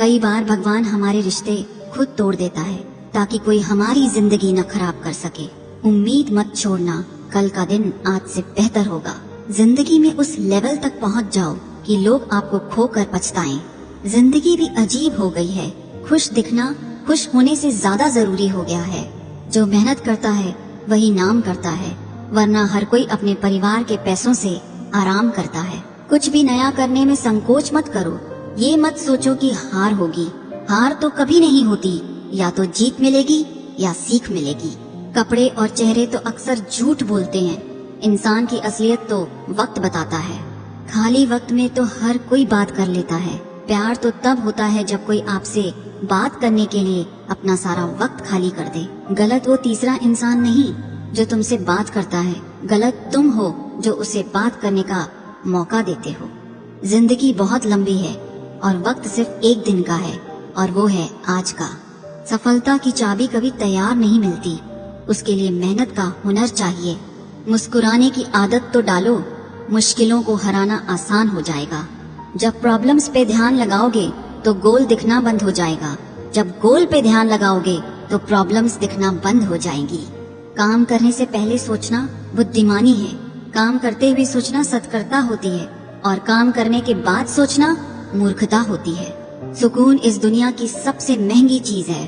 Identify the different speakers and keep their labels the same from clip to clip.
Speaker 1: कई बार भगवान हमारे रिश्ते खुद तोड़ देता है ताकि कोई हमारी जिंदगी न खराब कर सके। उम्मीद मत छोड़ना, कल का दिन आज से बेहतर होगा। जिंदगी में उस लेवल तक पहुंच जाओ कि लोग आपको खोकर पछताएं। जिंदगी भी अजीब हो गई है, खुश दिखना खुश होने से ज्यादा जरूरी हो गया है। जो मेहनत करता है वही नाम करता है, वरना हर कोई अपने परिवार के पैसों से आराम करता है। कुछ भी नया करने में संकोच मत करो। ये मत सोचो कि हार होगी, हार तो कभी नहीं होती, या तो जीत मिलेगी या सीख मिलेगी। कपड़े और चेहरे तो अक्सर झूठ बोलते हैं, इंसान की असलियत तो वक्त बताता है। खाली वक्त में तो हर कोई बात कर लेता है। प्यार तो तब होता है जब कोई आपसे बात करने के लिए अपना सारा वक्त खाली कर दे। गलत वो तीसरा इंसान नहीं जो तुमसे बात करता है, गलत तुम हो जो उसे बात करने का मौका देते हो। जिंदगी बहुत लंबी है और वक्त सिर्फ एक दिन का है, और वो है आज का। सफलता की चाबी कभी तैयार नहीं मिलती, उसके लिए मेहनत का हुनर चाहिए। मुस्कुराने की आदत तो डालो, मुश्किलों को हराना आसान हो जाएगा। जब प्रॉब्लम्स पे ध्यान लगाओगे तो गोल दिखना बंद हो जाएगा, जब गोल पे ध्यान लगाओगे तो प्रॉब्लम्स दिखना बंद हो जाएंगी। काम करने से पहले सोचना बुद्धिमानी है, काम करते हुए सोचना सतर्कता होती है, और काम करने के बाद सोचना मूर्खता होती है। सुकून इस दुनिया की सबसे महंगी चीज है,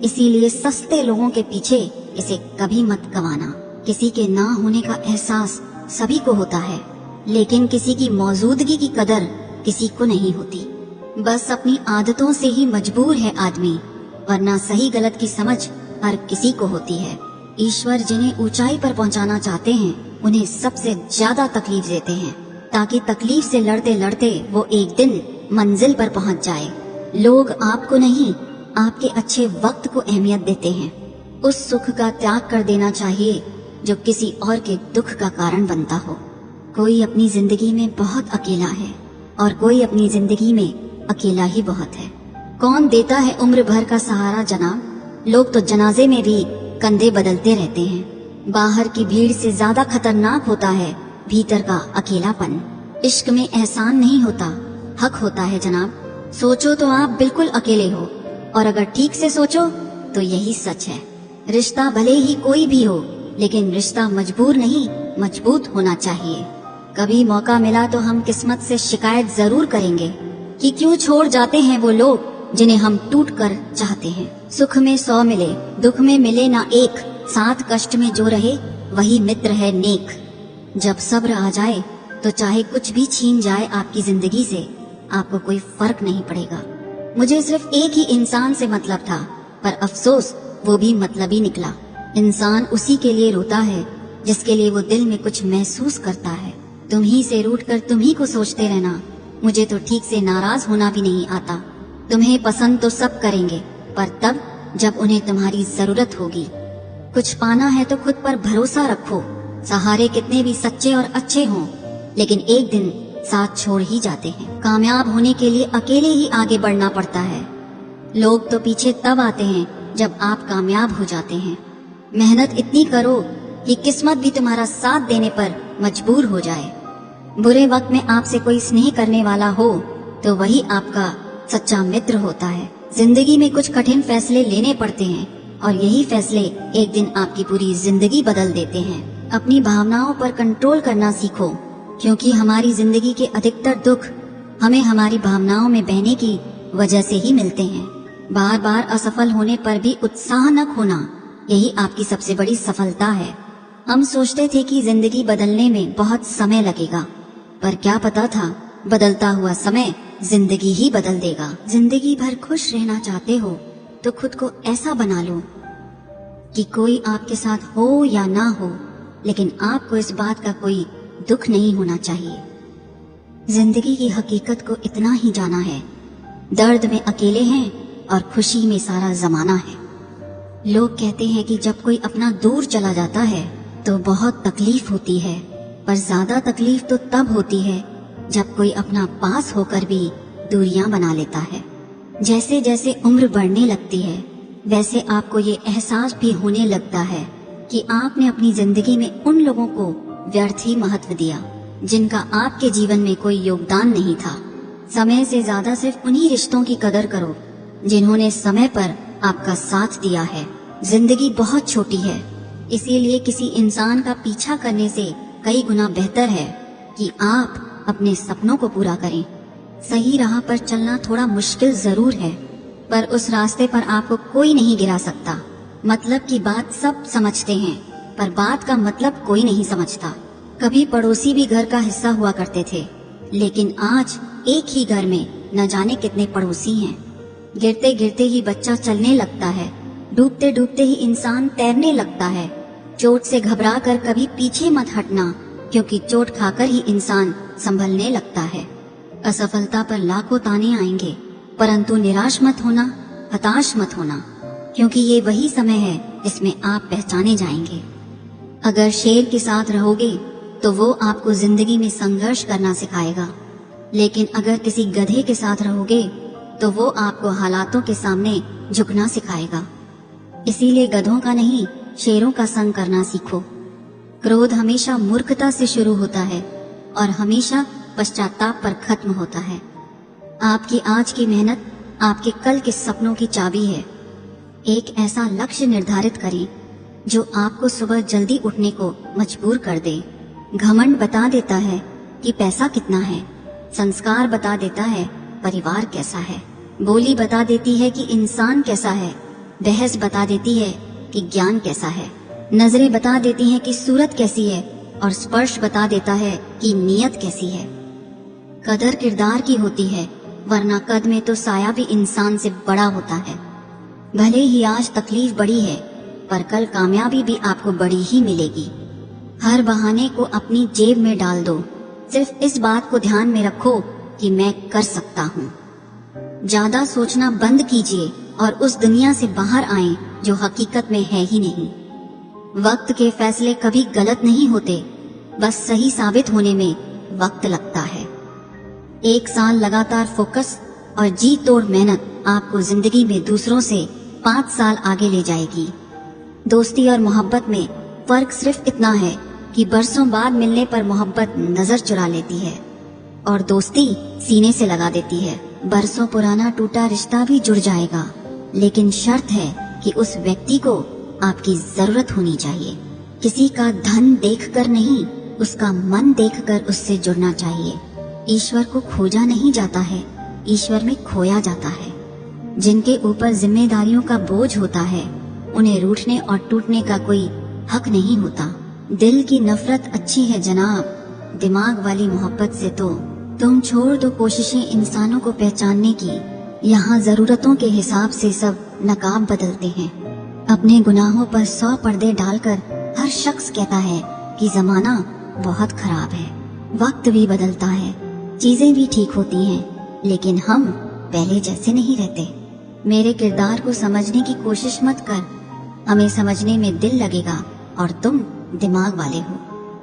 Speaker 1: इसीलिए सस्ते लोगों के पीछे इसे कभी मत गंवाना। किसी के ना होने का एहसास सभी को होता है, लेकिन किसी की मौजूदगी की कदर किसी को नहीं होती। बस अपनी आदतों से ही मजबूर है आदमी, वरना सही गलत की समझ हर किसी को होती है। ईश्वर जिन्हें ऊंचाई पर पहुंचाना चाहते हैं उन्हें सबसे ज्यादा तकलीफ देते हैं, ताकि तकलीफ से लड़ते लड़ते वो एक दिन मंजिल पर पहुंच जाए। लोग आपको नहीं, आपके अच्छे वक्त को अहमियत देते हैं। उस सुख का त्याग कर देना चाहिए जो किसी और के दुख का कारण बनता हो। कोई अपनी जिंदगी में बहुत अकेला है और कोई अपनी जिंदगी में अकेला ही बहुत है। कौन देता है उम्र भर का सहारा जनाब, लोग तो जनाजे में भी कंधे बदलते रहते हैं। बाहर की भीड़ से ज्यादा खतरनाक होता है भीतर का अकेलापन। इश्क में एहसान नहीं होता, हक होता है जनाब। सोचो तो आप बिल्कुल अकेले हो, और अगर ठीक से सोचो तो यही सच है। रिश्ता भले ही कोई भी हो, लेकिन रिश्ता मजबूर नहीं मजबूत होना चाहिए। कभी मौका मिला तो हम किस्मत से शिकायत जरूर करेंगे कि क्यों छोड़ जाते हैं वो लोग जिन्हें हम टूट कर चाहते हैं। सुख में 100 मिले, दुख में मिले ना एक, साथ कष्ट में जो रहे वही मित्र है नेक। जब सब्र आ जाए तो चाहे कुछ भी छीन जाए आपकी जिंदगी से, आपको कोई फर्क नहीं पड़ेगा। मुझे सिर्फ एक ही इंसान से मतलब था, पर अफसोस वो भी मतलबी निकला। इंसान उसी के लिए रोता है जिसके लिए वो दिल में कुछ महसूस करता है। तुम ही से रूठ कर तुम ही को सोचते रहना, मुझे तो ठीक से नाराज होना भी नहीं आता। तुम्हें पसंद तो सब करेंगे, पर तब जब उन्हें तुम्हारी जरूरत होगी। कुछ पाना है तो खुद पर भरोसा रखो। सहारे कितने भी सच्चे और अच्छे हों, लेकिन एक दिन साथ छोड़ ही जाते हैं। कामयाब होने के लिए अकेले ही आगे बढ़ना पड़ता है। लोग तो पीछे तब आते हैं जब आप कामयाब हो जाते हैं। मेहनत इतनी करो कि किस्मत भी तुम्हारा साथ देने पर मजबूर हो जाए। बुरे वक्त में आपसे कोई स्नेह करने वाला हो तो वही आपका सच्चा मित्र होता है। जिंदगी में कुछ कठिन फैसले लेने पड़ते हैं, और यही फैसले एक दिन आपकी पूरी जिंदगी बदल देते हैं। अपनी भावनाओं पर कंट्रोल करना सीखो, क्योंकि हमारी जिंदगी के अधिकतर दुख हमें हमारी भावनाओं में बहने की वजह से ही मिलते हैं। बार बार असफल होने पर भी उत्साह न खोना, यही आपकी सबसे बड़ी सफलता है। हम सोचते थे कि जिंदगी बदलने में बहुत समय लगेगा, पर क्या पता था बदलता हुआ समय जिंदगी ही बदल देगा। जिंदगी भर खुश रहना चाहते हो तो खुद को ऐसा बना लो कि कोई आपके साथ हो या ना हो, लेकिन आपको इस बात का कोई दुख नहीं होना चाहिए। जिंदगी की हकीकत को इतना ही जाना है, दर्द में अकेले हैं और खुशी में सारा जमाना है। लोग कहते हैं कि जब कोई अपना दूर चला जाता है तो बहुत तकलीफ होती है, पर ज्यादा तकलीफ तो तब होती है जब कोई अपना पास होकर भी दूरियां बना लेता है। जैसे जैसे उम्र बढ़ने लगती है, वैसे आपको ये एहसास भी होने लगता है कि आपने अपनी जिंदगी में उन लोगों को व्यर्थ ही महत्व दिया जिनका आपके जीवन में कोई योगदान नहीं था। समय से ज्यादा सिर्फ उन्हीं रिश्तों की कदर करो जिन्होंने समय पर आपका साथ दिया है। जिंदगी बहुत छोटी है, इसीलिए किसी इंसान का पीछा करने से कई गुना बेहतर है कि आप अपने सपनों को पूरा करें। सही राह पर चलना थोड़ा मुश्किल जरूर है, पर उस रास्ते पर आपको कोई नहीं गिरा सकता। मतलब की बात सब समझते हैं, पर बात का मतलब कोई नहीं समझता। कभी पड़ोसी भी घर का हिस्सा हुआ करते थे, लेकिन आज एक ही घर में न जाने कितने पड़ोसी हैं। गिरते गिरते ही बच्चा चलने लगता है, डूबते डूबते ही इंसान तैरने लगता है। चोट से घबरा कर कभी पीछे मत हटना, क्योंकि चोट खाकर ही इंसान संभलने लगता है। असफलता पर लाखों ताने आएंगे, परंतु निराश मत होना, हताश मत होना, क्योंकि ये वही समय है जिसमें आप पहचाने जाएंगे। अगर शेर के साथ रहोगे तो वो आपको जिंदगी में संघर्ष करना सिखाएगा, लेकिन अगर किसी गधे के साथ रहोगे तो वो आपको हालातों के सामने झुकना सिखाएगा। इसीलिए गधों का नहीं, शेरों का संग करना सीखो। क्रोध हमेशा मूर्खता से शुरू होता है और हमेशा पश्चाताप पर खत्म होता है। आपकी आज की मेहनत आपके कल के सपनों की चाबी है। एक ऐसा लक्ष्य निर्धारित करें जो आपको सुबह जल्दी उठने को मजबूर कर दे। घमंड बता देता है कि पैसा कितना है, संस्कार बता देता है परिवार कैसा है, बोली बता देती है कि इंसान कैसा है, बहस बता देती है कि ज्ञान कैसा है, नजरें बता देती हैं कि सूरत कैसी है और स्पर्श बता देता है कि नीयत कैसी है। कदर किरदार की होती है, वरना कद में तो साया भी इंसान से बड़ा होता है। भले ही आज तकलीफ बड़ी है, पर कल कामयाबी भी आपको बड़ी ही मिलेगी। हर बहाने को अपनी जेब में डाल दो, सिर्फ इस बात को ध्यान में रखो कि मैं कर सकता हूँ। ज्यादा सोचना बंद कीजिए और उस दुनिया से बाहर आएं जो हकीकत में है ही नहीं। वक्त के फैसले कभी गलत नहीं होते, बस सही साबित होने में वक्त लगता है। 1 साल लगातार फोकस और जी तोड़ मेहनत आपको जिंदगी में दूसरों से 5 साल आगे ले जाएगी। दोस्ती और मोहब्बत में फर्क सिर्फ इतना है कि बरसों बाद मिलने पर मोहब्बत नजर चुरा लेती है और दोस्ती सीने से लगा देती है। बरसों पुराना टूटा रिश्ता भी जुड़ जाएगा, लेकिन शर्त है कि उस व्यक्ति को आपकी जरूरत होनी चाहिए। किसी का धन देखकर नहीं, उसका मन देखकर उससे जुड़ना चाहिए। ईश्वर को खोजा नहीं जाता है, ईश्वर में खोया जाता है। जिनके ऊपर जिम्मेदारियों का बोझ होता है, उन्हें रूठने और टूटने का कोई हक नहीं होता। दिल की नफरत अच्छी है जनाब, दिमाग वाली मोहब्बत से तो तुम छोड़ दो कोशिशें इंसानों को पहचानने की। यहाँ जरूरतों के हिसाब से सब नकाब बदलते हैं। अपने गुनाहों पर 100 पर्दे डालकर हर शख्स कहता है कि जमाना बहुत खराब है। वक्त भी बदलता है, चीजें भी ठीक होती हैं, लेकिन हम पहले जैसे नहीं रहते। मेरे किरदार को समझने की कोशिश मत कर, हमें समझने में दिल लगेगा और तुम दिमाग वाले हो।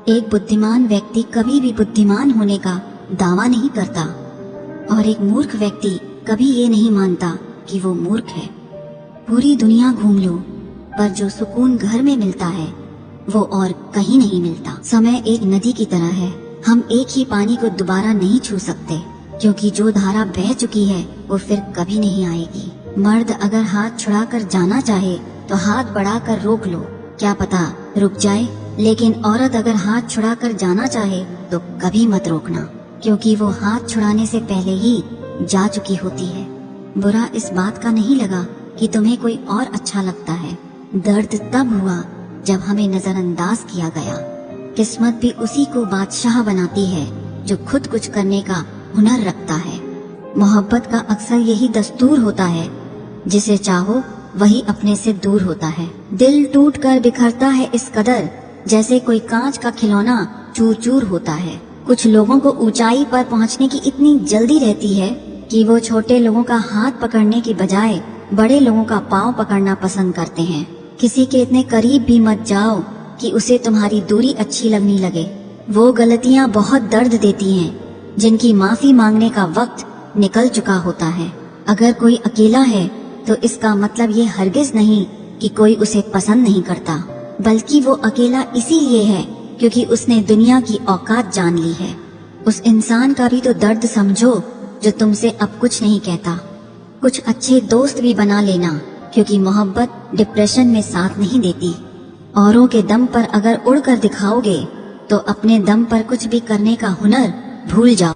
Speaker 1: एक बुद्धिमान व्यक्ति कभी भी बुद्धिमान होने का दावा नहीं करता और एक मूर्ख व्यक्ति कभी ये नहीं मानता कि वो मूर्ख है। पूरी दुनिया घूम लो, पर जो सुकून घर में मिलता है वो और कहीं नहीं मिलता। समय एक नदी की तरह है, हम एक ही पानी को दोबारा नहीं छू सकते, क्योंकि जो धारा बह चुकी है वो फिर कभी नहीं आएगी। मर्द अगर हाथ छुड़ाकर जाना चाहे तो हाथ बढ़ाकर रोक लो, क्या पता रुक जाए। लेकिन औरत अगर हाथ छुड़ाकर जाना चाहे तो कभी मत रोकना, क्योंकि वो हाथ छुड़ाने से पहले ही जा चुकी होती है। बुरा इस बात का नहीं लगा कि तुम्हें कोई और अच्छा लगता है। दर्द तब हुआ जब हमें नजरअंदाज किया गया। किस्मत भी उसी को बादशाह बनाती है जो खुद कुछ करने का हुनर रखता है। मोहब्बत का अक्सर यही दस्तूर होता है, जिसे चाहो वही अपने से दूर होता है। दिल टूट कर बिखरता है इस कदर, जैसे कोई कांच का खिलौना चूर चूर होता है। कुछ लोगों को ऊंचाई पर पहुंचने की इतनी जल्दी रहती है कि वो छोटे लोगों का हाथ पकड़ने की बजाय बड़े लोगों का पांव पकड़ना पसंद करते हैं। किसी के इतने करीब भी मत जाओ कि उसे तुम्हारी दूरी अच्छी लगने लगे। वो गलतियां बहुत दर्द देती हैं, जिनकी माफी मांगने का वक्त निकल चुका होता है। अगर कोई अकेला है तो इसका मतलब ये हरगिज नहीं कि कोई उसे पसंद नहीं करता, बल्कि वो अकेला इसीलिए है क्योंकि उसने दुनिया की औकात जान ली है। उस इंसान का भी तो दर्द समझो जो तुमसे अब कुछ नहीं कहता। कुछ अच्छे दोस्त भी बना लेना, क्योंकि मोहब्बत डिप्रेशन में साथ नहीं देती। औरों के दम पर अगर उड़कर दिखाओगे तो अपने दम पर कुछ भी करने का हुनर भूल जाओ।